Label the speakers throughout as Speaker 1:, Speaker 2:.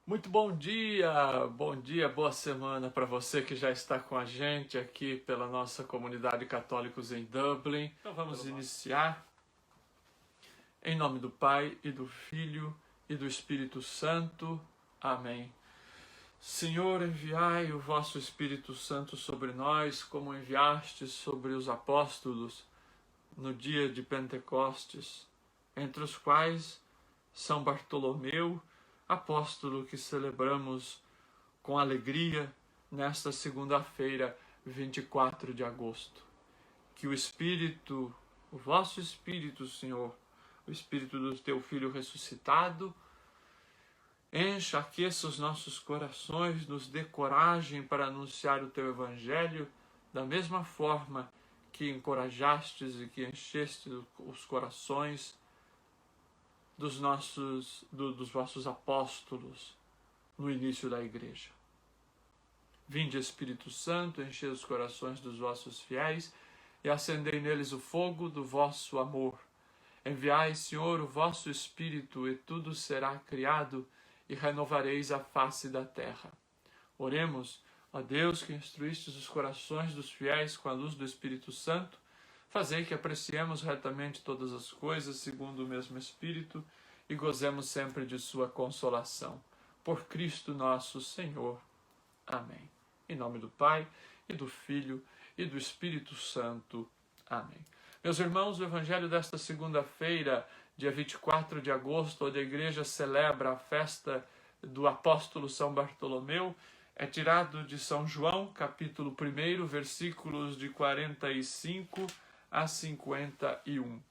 Speaker 1: Muito bom dia, boa semana para você que já está com a gente aqui pela nossa comunidade católicos em Dublin. Então vamos iniciar em nome do Pai e do Filho e do Espírito Santo. Amém. Senhor, enviai o vosso Espírito Santo sobre nós, como enviastes sobre os apóstolos no dia de Pentecostes, entre os quais São Bartolomeu, apóstolo que celebramos com alegria nesta segunda-feira, 24 de agosto. Que o Espírito, o vosso Espírito, Senhor, o Espírito do teu Filho ressuscitado, encha, aqueça os nossos corações, nos dê coragem para anunciar o teu Evangelho, da mesma forma que encorajastes e que encheste os corações dos vossos apóstolos no início da igreja. Vinde, Espírito Santo, enchei os corações dos vossos fiéis e acendei neles o fogo do vosso amor. Enviai, Senhor, o vosso Espírito, e tudo será criado, e renovareis a face da terra. Oremos, ó Deus, que instruístes os corações dos fiéis com a luz do Espírito Santo, fazei que apreciemos retamente todas as coisas segundo o mesmo Espírito e gozemos sempre de sua consolação. Por Cristo nosso Senhor. Amém. Em nome do Pai, e do Filho, e do Espírito Santo. Amém. Meus irmãos, o Evangelho desta segunda-feira, dia 24 de agosto, onde a igreja celebra a festa do apóstolo São Bartolomeu, é tirado de São João, capítulo 1, versículos de 45 a 51.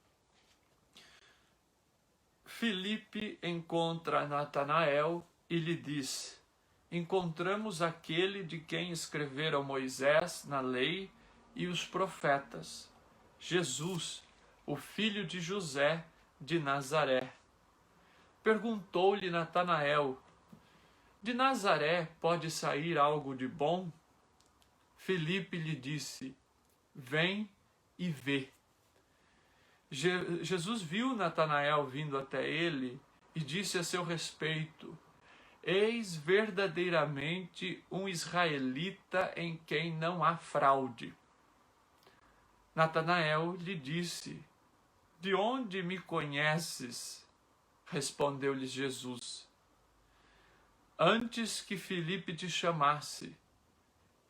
Speaker 1: Filipe encontra Natanael e lhe diz: encontramos aquele de quem escreveram Moisés na lei e os profetas, Jesus, o filho de José de Nazaré. Perguntou-lhe Natanael: de Nazaré pode sair algo de bom? Filipe lhe disse: vem e vê. Jesus viu Natanael vindo até ele e disse a seu respeito: eis verdadeiramente um israelita em quem não há fraude. Natanael lhe disse: de onde me conheces? Respondeu-lhe Jesus: antes que Filipe te chamasse,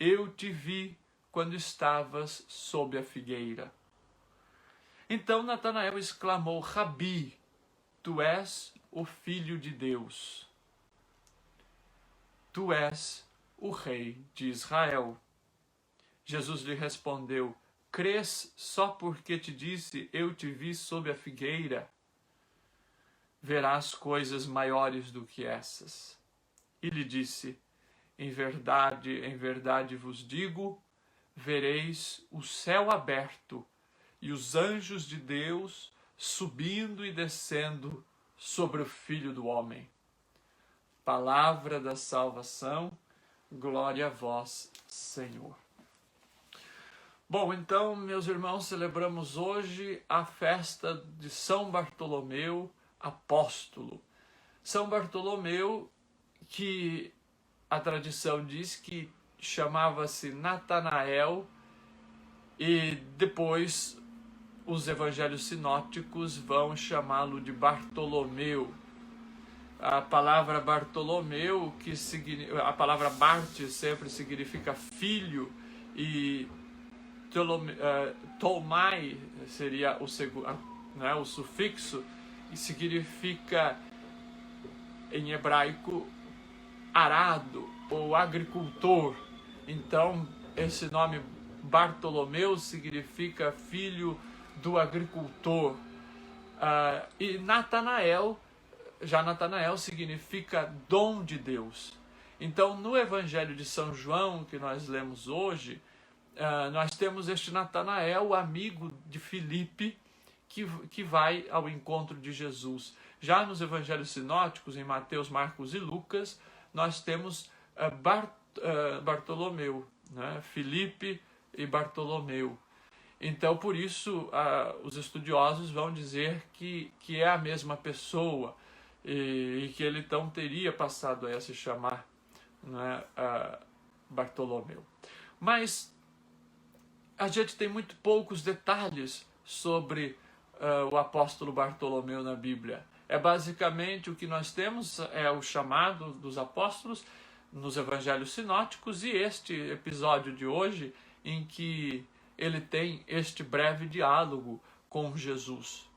Speaker 1: eu te vi quando estavas sob a figueira. Então Natanael exclamou: Rabi, tu és o Filho de Deus. Tu és o Rei de Israel. Jesus lhe respondeu: crês só porque te disse, eu te vi sob a figueira? Verás coisas maiores do que essas. E lhe disse: em verdade vos digo, vereis o céu aberto e os anjos de Deus subindo e descendo sobre o Filho do Homem. Palavra da salvação, glória a vós, Senhor. Bom, então, meus irmãos, celebramos hoje a festa de São Bartolomeu, apóstolo. São Bartolomeu, que a tradição diz que chamava-se Natanael, e depois os evangelhos sinóticos vão chamá-lo de Bartolomeu. A palavra Bartolomeu, a palavra Bart sempre significa filho, e Tolmai seria o sufixo, e significa em hebraico arado ou agricultor. Então esse nome Bartolomeu significa filho do agricultor. E Natanael significa dom de Deus. Então, no Evangelho de São João, que nós lemos hoje, nós temos este Natanael, amigo de Filipe, que vai ao encontro de Jesus. Já nos Evangelhos sinóticos, em Mateus, Marcos e Lucas, nós temos Bartolomeu, né? Filipe e Bartolomeu. Então, por isso, os estudiosos vão dizer que é a mesma pessoa. e que ele então teria passado a se chamar, né, Bartolomeu. Mas a gente tem muito poucos detalhes sobre o apóstolo Bartolomeu na Bíblia. É basicamente o que nós temos, é o chamado dos apóstolos nos evangelhos sinóticos e este episódio de hoje em que ele tem este breve diálogo com Jesus.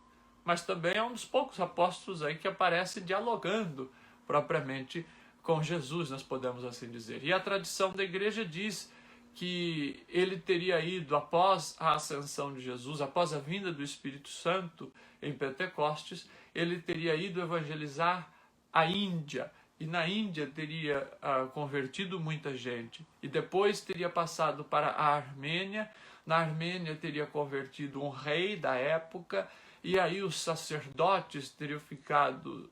Speaker 1: Mas também é um dos poucos apóstolos aí que aparece dialogando propriamente com Jesus, nós podemos assim dizer. E a tradição da igreja diz que ele teria ido após a ascensão de Jesus, após a vinda do Espírito Santo em Pentecostes, ele teria ido evangelizar a Índia, e na Índia teria convertido muita gente, e depois teria passado para a Armênia, na Armênia teria convertido um rei da época, e aí os sacerdotes teriam ficado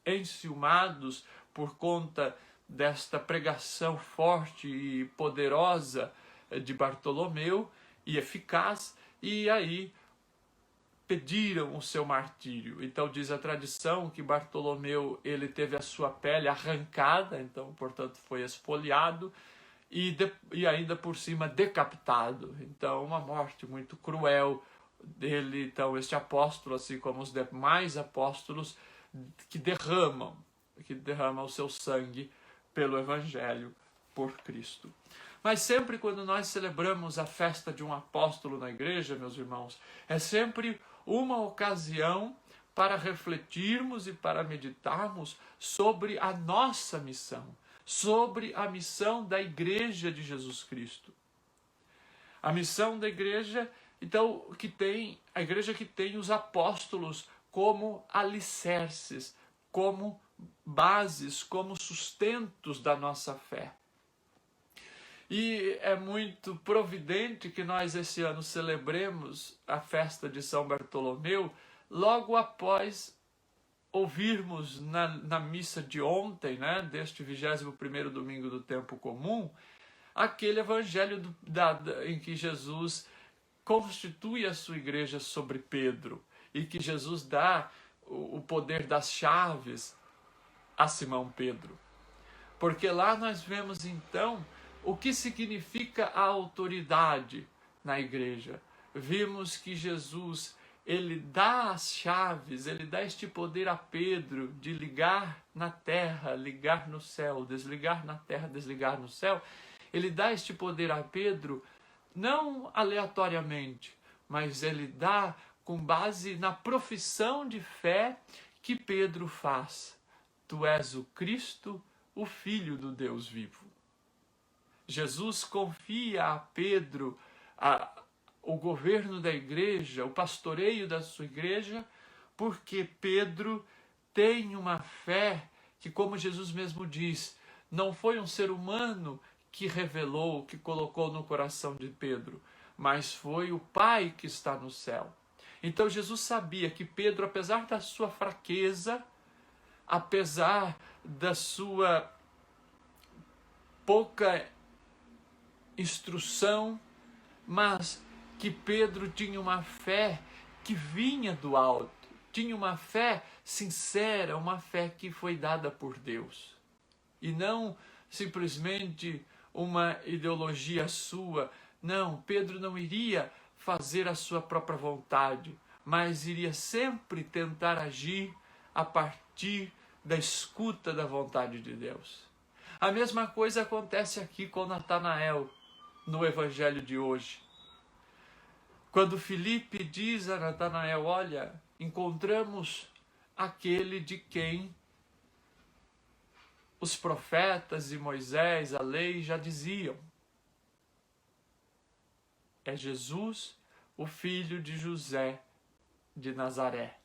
Speaker 1: enciumados por conta desta pregação forte e poderosa de Bartolomeu e eficaz, e aí pediram o seu martírio. Então diz a tradição que Bartolomeu ele teve a sua pele arrancada, então portanto foi espoliado e ainda por cima decapitado. Então uma morte muito cruel dele. Então este apóstolo, assim como os demais apóstolos, que derramam o seu sangue pelo Evangelho, por Cristo. Mas sempre quando nós celebramos a festa de um apóstolo na igreja, meus irmãos, é sempre uma ocasião para refletirmos e para meditarmos sobre a nossa missão, sobre a missão da igreja de Jesus Cristo. A missão da igreja, então, a igreja que tem os apóstolos como alicerces, como bases, como sustentos da nossa fé. E é muito providente que nós esse ano celebremos a festa de São Bartolomeu logo após ouvirmos na missa de ontem, né, deste 21º domingo do tempo comum, aquele evangelho em que Jesus constitui a sua igreja sobre Pedro e que Jesus dá o poder das chaves a Simão Pedro. Porque lá nós vemos então o que significa a autoridade na igreja. Vimos que Jesus, ele dá as chaves, ele dá este poder a Pedro de ligar na terra, ligar no céu, desligar na terra, desligar no céu. Ele dá este poder a Pedro não aleatoriamente, mas ele dá com base na profissão de fé que Pedro faz. Tu és o Cristo, o Filho do Deus vivo. Jesus confia a Pedro o governo da igreja, o pastoreio da sua igreja, porque Pedro tem uma fé que, como Jesus mesmo diz, não foi um ser humano que revelou, que colocou no coração de Pedro, mas foi o Pai que está no céu. Então Jesus sabia que Pedro, apesar da sua fraqueza, apesar da sua pouca instrução, mas que Pedro tinha uma fé que vinha do alto, tinha uma fé sincera, uma fé que foi dada por Deus. E não simplesmente uma ideologia sua. Não, Pedro não iria fazer a sua própria vontade, mas iria sempre tentar agir a partir da escuta da vontade de Deus. A mesma coisa acontece aqui com Natanael, no evangelho de hoje. Quando Filipe diz a Natanael, olha, encontramos aquele de quem os profetas e Moisés, a lei, já diziam. É Jesus, o filho de José de Nazaré.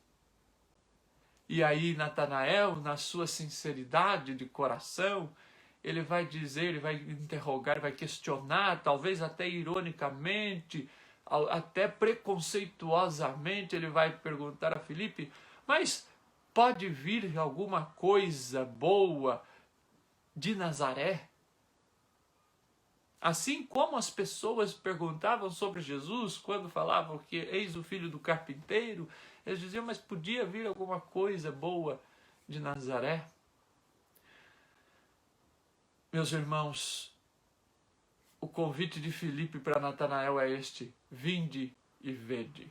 Speaker 1: E aí Natanael, na sua sinceridade de coração, ele vai dizer, ele vai interrogar, vai questionar, talvez até ironicamente, até preconceituosamente, ele vai perguntar a Filipe, mas pode vir alguma coisa boa de Nazaré? Assim como as pessoas perguntavam sobre Jesus, quando falavam que eis o filho do carpinteiro, eles diziam, mas podia vir alguma coisa boa de Nazaré. Meus irmãos, o convite de Filipe para Natanael é este: vinde e vede.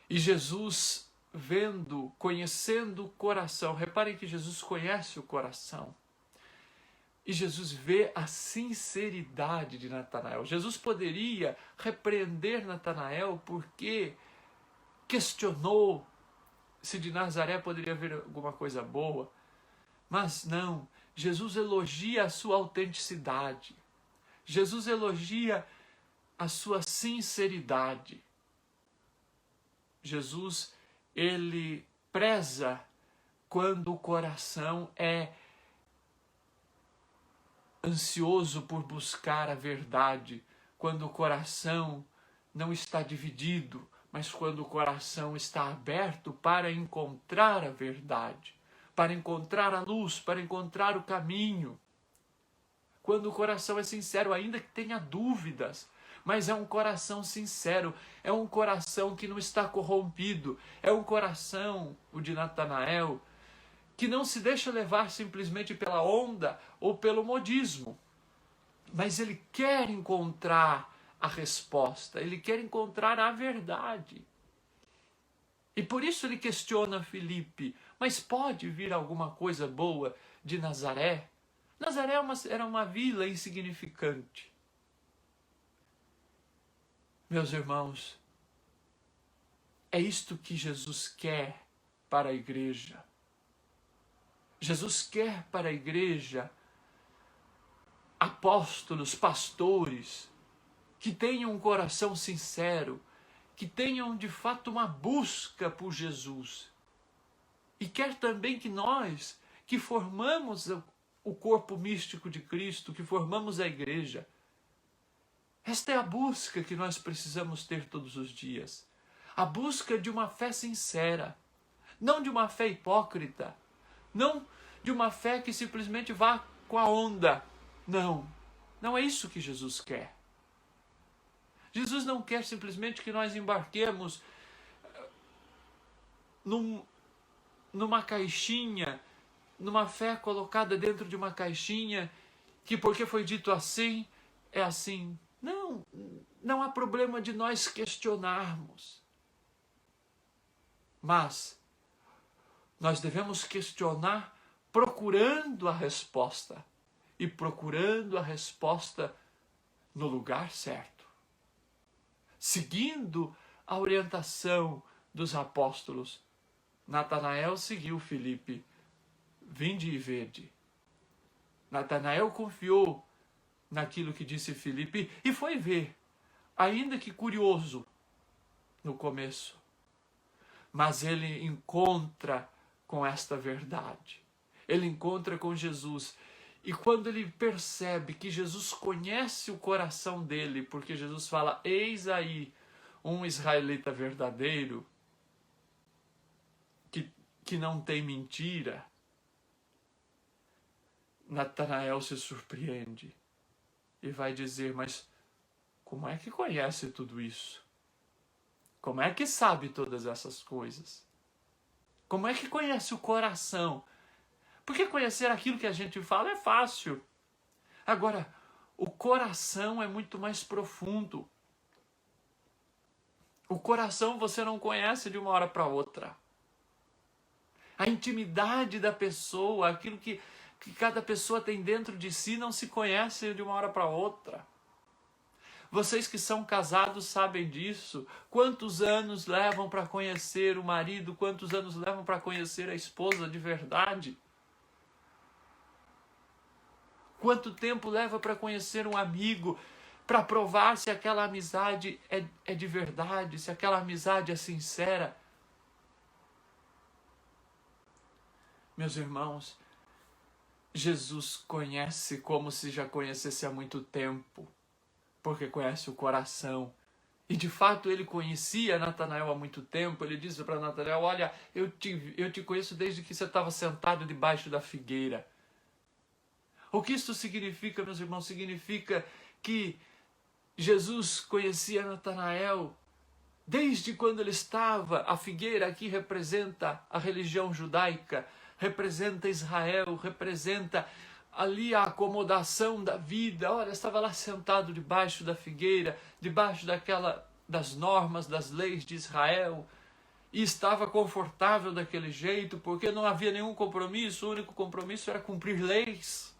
Speaker 1: E Jesus, vendo, conhecendo o coração, reparem que Jesus conhece o coração, e Jesus vê a sinceridade de Natanael. Jesus poderia repreender Natanael porque questionou se de Nazaré poderia haver alguma coisa boa, mas não. Jesus elogia a sua autenticidade. Jesus elogia a sua sinceridade. Jesus, ele preza quando o coração é ansioso por buscar a verdade, quando o coração não está dividido, mas quando o coração está aberto para encontrar a verdade, para encontrar a luz, para encontrar o caminho. Quando o coração é sincero, ainda que tenha dúvidas, mas é um coração sincero, é um coração que não está corrompido, é um coração, o de Natanael, que não se deixa levar simplesmente pela onda ou pelo modismo, mas ele quer encontrar a resposta, ele quer encontrar a verdade. E por isso ele questiona Filipe: mas pode vir alguma coisa boa de Nazaré? Nazaré era uma vila insignificante. Meus irmãos, é isto que Jesus quer para a igreja. Jesus quer para a igreja apóstolos, pastores, que tenham um coração sincero, que tenham de fato uma busca por Jesus. E quer também que nós, que formamos o corpo místico de Cristo, que formamos a igreja, esta é a busca que nós precisamos ter todos os dias. A busca de uma fé sincera, não de uma fé hipócrita, não de uma fé que simplesmente vá com a onda. Não, não é isso que Jesus quer. Jesus não quer simplesmente que nós embarquemos numa caixinha, numa fé colocada dentro de uma caixinha, que porque foi dito assim, é assim. Não, não há problema de nós questionarmos. Mas nós devemos questionar procurando a resposta. E procurando a resposta no lugar certo. Seguindo a orientação dos apóstolos. Natanael seguiu Filipe: vinde e vede. Natanael confiou naquilo que disse Filipe e foi ver, ainda que curioso no começo. Mas ele encontra com esta verdade. Ele encontra com Jesus. E quando ele percebe que Jesus conhece o coração dele, porque Jesus fala: eis aí um israelita verdadeiro, que não tem mentira, Natanael se surpreende e vai dizer: mas como é que conhece tudo isso? Como é que sabe todas essas coisas? Como é que conhece o coração? Porque conhecer aquilo que a gente fala é fácil. Agora, o coração é muito mais profundo. O coração você não conhece de uma hora para outra. A intimidade da pessoa, aquilo que cada pessoa tem dentro de si, não se conhece de uma hora para outra. Vocês que são casados sabem disso. Quantos anos levam para conhecer o marido? Quantos anos levam para conhecer a esposa de verdade? Quanto tempo leva para conhecer um amigo, para provar se aquela amizade é de verdade, se aquela amizade é sincera? Meus irmãos, Jesus conhece como se já conhecesse há muito tempo, porque conhece o coração. E de fato ele conhecia Natanael há muito tempo. Ele disse para Natanael: olha, eu te conheço desde que você estava sentado debaixo da figueira. O que isso significa, meus irmãos? Significa que Jesus conhecia Natanael Desde quando ele estava, a figueira aqui representa a religião judaica, representa Israel, representa ali a acomodação da vida. Olha, estava lá sentado debaixo da figueira, debaixo das normas, das leis de Israel, e estava confortável daquele jeito, porque não havia nenhum compromisso, o único compromisso era cumprir leis.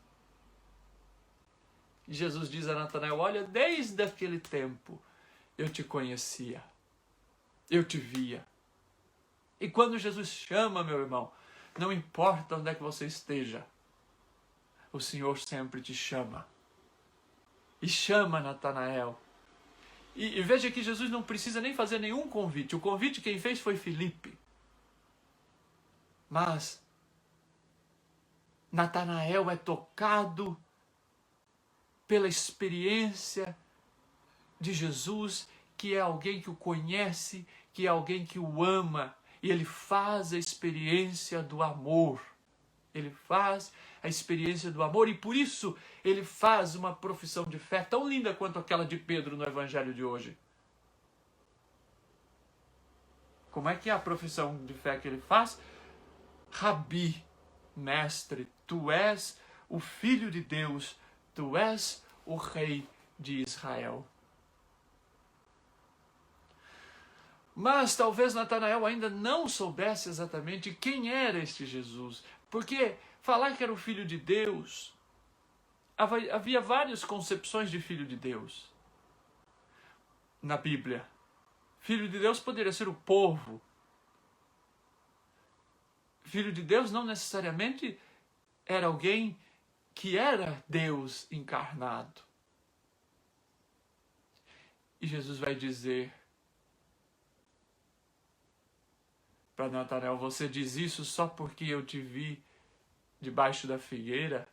Speaker 1: E Jesus diz a Natanael: olha, desde aquele tempo eu te conhecia, eu te via. E quando Jesus chama, meu irmão, não importa onde é que você esteja, o Senhor sempre te chama. E chama Natanael. E veja que Jesus não precisa nem fazer nenhum convite. O convite quem fez foi Filipe. Mas Natanael é tocado pela experiência de Jesus, que é alguém que o conhece, que é alguém que o ama. E ele faz a experiência do amor. Ele faz a experiência do amor e por isso ele faz uma profissão de fé tão linda quanto aquela de Pedro no Evangelho de hoje. Como é que é a profissão de fé que ele faz? Rabi, mestre, tu és o Filho de Deus, tu és o Rei de Israel. Mas talvez Natanael ainda não soubesse exatamente quem era este Jesus, porque falar que era o Filho de Deus, havia várias concepções de Filho de Deus na Bíblia. Filho de Deus poderia ser o povo. Filho de Deus não necessariamente era alguém que era Deus encarnado. E Jesus vai dizer para Natanael: você diz isso só porque eu te vi debaixo da figueira?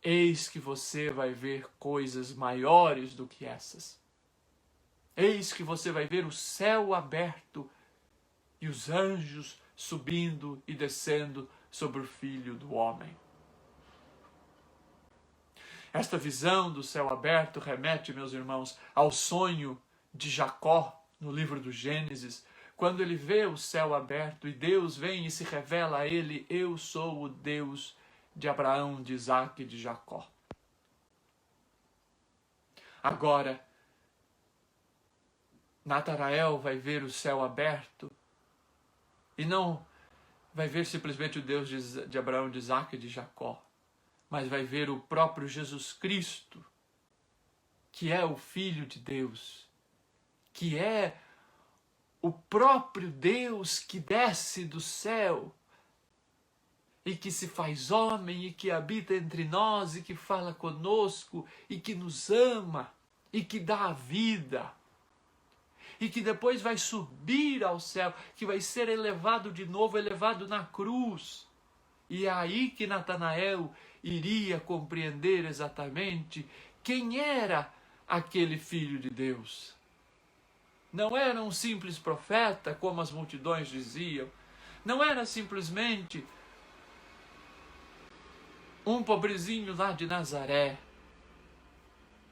Speaker 1: Eis que você vai ver coisas maiores do que essas. Eis que você vai ver o céu aberto e os anjos subindo e descendo sobre o Filho do Homem. Esta visão do céu aberto remete, meus irmãos, ao sonho de Jacó no livro do Gênesis, quando ele vê o céu aberto e Deus vem e se revela a ele: eu sou o Deus de Abraão, de Isaac e de Jacó. Agora, Natanael vai ver o céu aberto e não vai ver simplesmente o Deus de Abraão, de Isaac e de Jacó, mas vai ver o próprio Jesus Cristo, que é o Filho de Deus, que é o próprio Deus que desce do céu e que se faz homem e que habita entre nós e que fala conosco e que nos ama e que dá a vida e que depois vai subir ao céu, que vai ser elevado de novo, elevado na cruz. E é aí que Natanael iria compreender exatamente quem era aquele Filho de Deus. Não era um simples profeta, como as multidões diziam. Não era simplesmente um pobrezinho lá de Nazaré.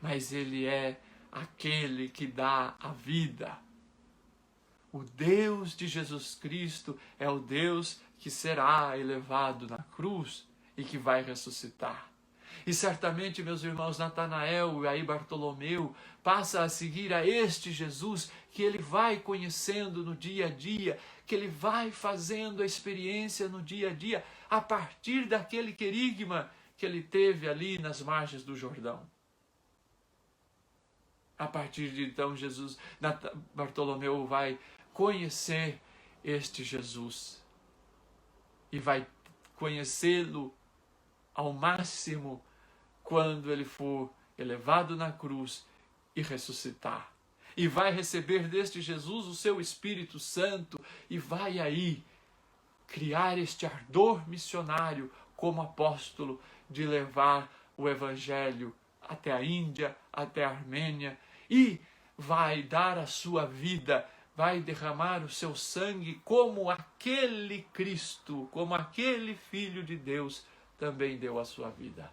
Speaker 1: Mas ele é aquele que dá a vida. O Deus de Jesus Cristo é o Deus que será elevado na cruz e que vai ressuscitar. E certamente, meus irmãos, Natanael e aí Bartolomeu passa a seguir a este Jesus que ele vai conhecendo no dia a dia, que ele vai fazendo a experiência no dia a dia, a partir daquele querigma que ele teve ali nas margens do Jordão. A partir de então, Bartolomeu vai conhecer este Jesus e vai conhecê-lo ao máximo quando ele for elevado na cruz e ressuscitar. E vai receber deste Jesus o seu Espírito Santo e vai aí criar este ardor missionário como apóstolo de levar o Evangelho até a Índia, até a Armênia, e vai dar a sua vida, vai derramar o seu sangue como aquele Cristo, como aquele Filho de Deus também deu a sua vida.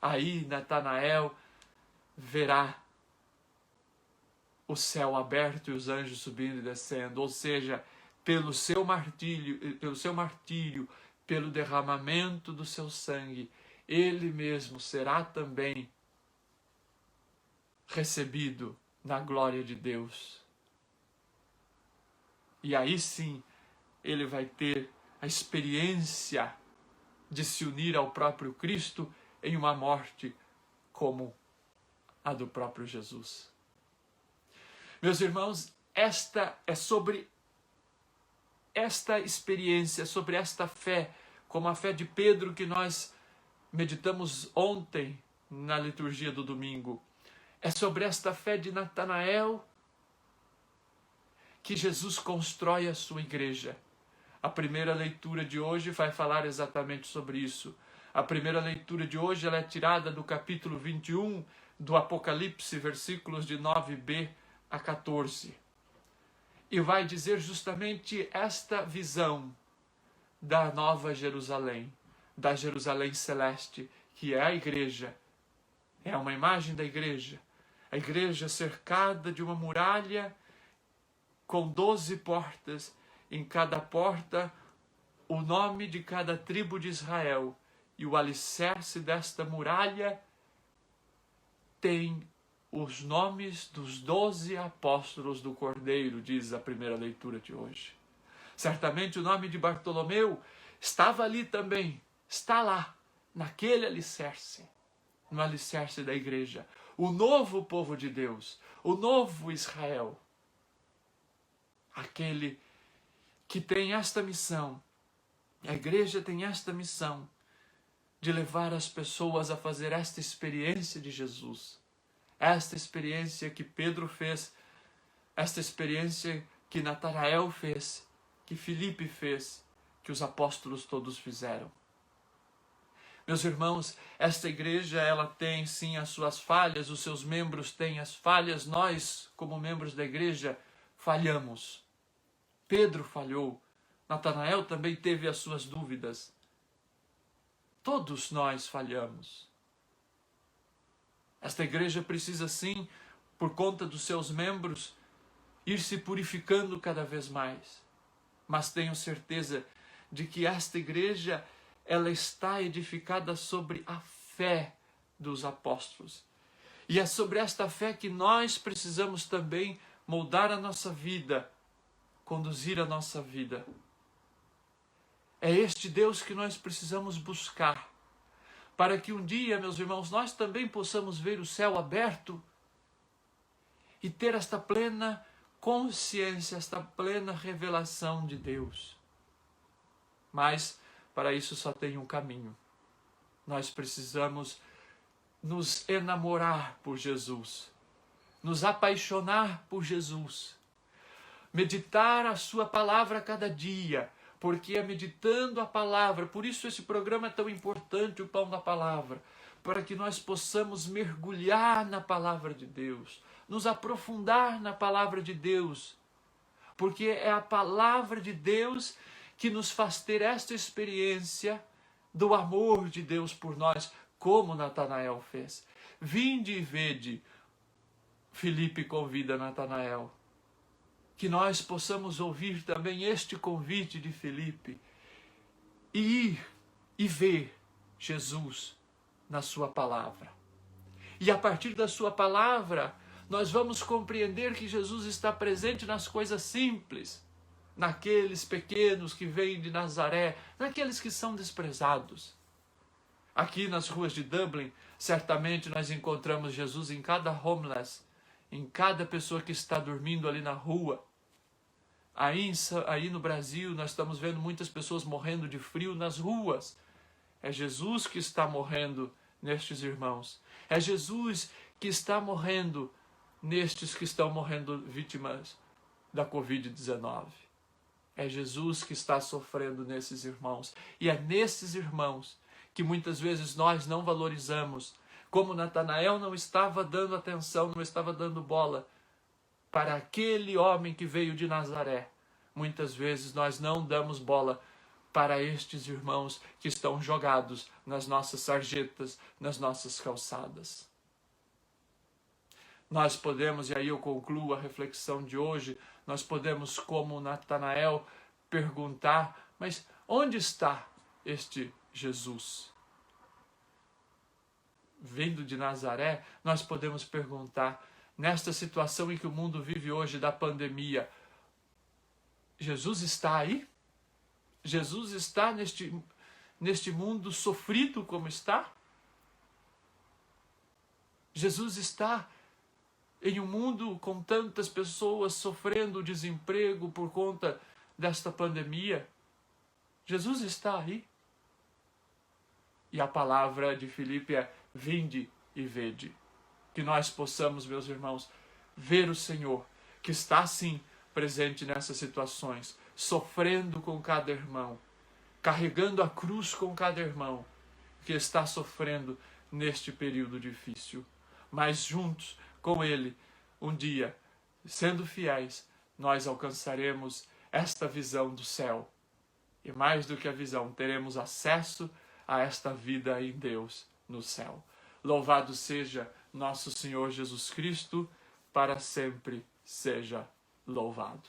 Speaker 1: Aí Natanael verá o céu aberto e os anjos subindo e descendo, ou seja, pelo seu martírio, pelo derramamento do seu sangue, ele mesmo será também recebido na glória de Deus. E aí sim, ele vai ter a experiência de se unir ao próprio Cristo em uma morte como a do próprio Jesus. Meus irmãos, é sobre esta experiência, sobre esta fé, como a fé de Pedro que nós meditamos ontem na liturgia do domingo. É sobre esta fé de Natanael que Jesus constrói a sua igreja. A primeira leitura de hoje vai falar exatamente sobre isso. A primeira leitura de hoje ela é tirada do capítulo 21 do Apocalipse, versículos de 9b a 14. E vai dizer justamente esta visão da Nova Jerusalém, da Jerusalém Celeste, que é a igreja. É uma imagem da igreja. A igreja cercada de uma muralha com 12 portas, em cada porta o nome de cada tribo de Israel, e o alicerce desta muralha tem os nomes dos 12 apóstolos do Cordeiro, diz a primeira leitura de hoje. Certamente o nome de Bartolomeu estava ali também, está lá, naquele alicerce, no alicerce da igreja. O novo povo de Deus, o novo Israel, aquele que tem esta missão, a igreja tem esta missão de levar as pessoas a fazer esta experiência de Jesus, esta experiência que Pedro fez, esta experiência que Natanael fez, que Filipe fez, que os apóstolos todos fizeram. Meus irmãos, esta igreja ela tem sim as suas falhas, os seus membros têm as falhas, nós, como membros da igreja, falhamos. Pedro falhou, Natanael também teve as suas dúvidas. Todos nós falhamos. Esta igreja precisa sim, por conta dos seus membros, ir se purificando cada vez mais. Mas tenho certeza de que esta igreja ela está edificada sobre a fé dos apóstolos. E é sobre esta fé que nós precisamos também moldar a nossa vida, conduzir a nossa vida. É este Deus que nós precisamos buscar, para que um dia, meus irmãos, nós também possamos ver o céu aberto e ter esta plena consciência, esta plena revelação de Deus. Mas para isso só tem um caminho. Nós precisamos nos enamorar por Jesus, nos apaixonar por Jesus, meditar a sua palavra a cada dia, porque é meditando a palavra, por isso esse programa é tão importante, o Pão da Palavra, para que nós possamos mergulhar na palavra de Deus, nos aprofundar na palavra de Deus, porque é a palavra de Deus que nos faz ter esta experiência do amor de Deus por nós, como Natanael fez. Vinde e vede, Filipe convida Natanael. Que nós possamos ouvir também este convite de Filipe e ir e ver Jesus na sua palavra. E a partir da sua palavra, nós vamos compreender que Jesus está presente nas coisas simples, naqueles pequenos que vêm de Nazaré, naqueles que são desprezados. Aqui nas ruas de Dublin, certamente nós encontramos Jesus em cada homeless, em cada pessoa que está dormindo ali na rua. Aí no Brasil nós estamos vendo muitas pessoas morrendo de frio nas ruas. É Jesus que está morrendo nestes irmãos. É Jesus que está morrendo nestes que estão morrendo vítimas da Covid-19. É Jesus que está sofrendo nesses irmãos. E é nesses irmãos que muitas vezes nós não valorizamos. Como Natanael não estava dando atenção, não estava dando bola para aquele homem que veio de Nazaré. Muitas vezes nós não damos bola para estes irmãos que estão jogados nas nossas sarjetas, nas nossas calçadas. Nós podemos, e aí eu concluo a reflexão de hoje, nós podemos, como Natanael, perguntar, mas onde está este Jesus? Vindo de Nazaré, nós podemos perguntar, nesta situação em que o mundo vive hoje da pandemia, Jesus está aí? Jesus está neste mundo sofrido como está? Jesus está em um mundo com tantas pessoas sofrendo desemprego por conta desta pandemia? Jesus está aí. E a palavra de Filipe é: vinde e vede. Que nós possamos, meus irmãos, ver o Senhor, que está sim presente nessas situações, sofrendo com cada irmão, carregando a cruz com cada irmão, que está sofrendo neste período difícil. Mas juntos com Ele, um dia, sendo fiéis, nós alcançaremos esta visão do céu. E mais do que a visão, teremos acesso a esta vida em Deus no céu. Louvado seja nosso Senhor Jesus Cristo, para sempre seja louvado.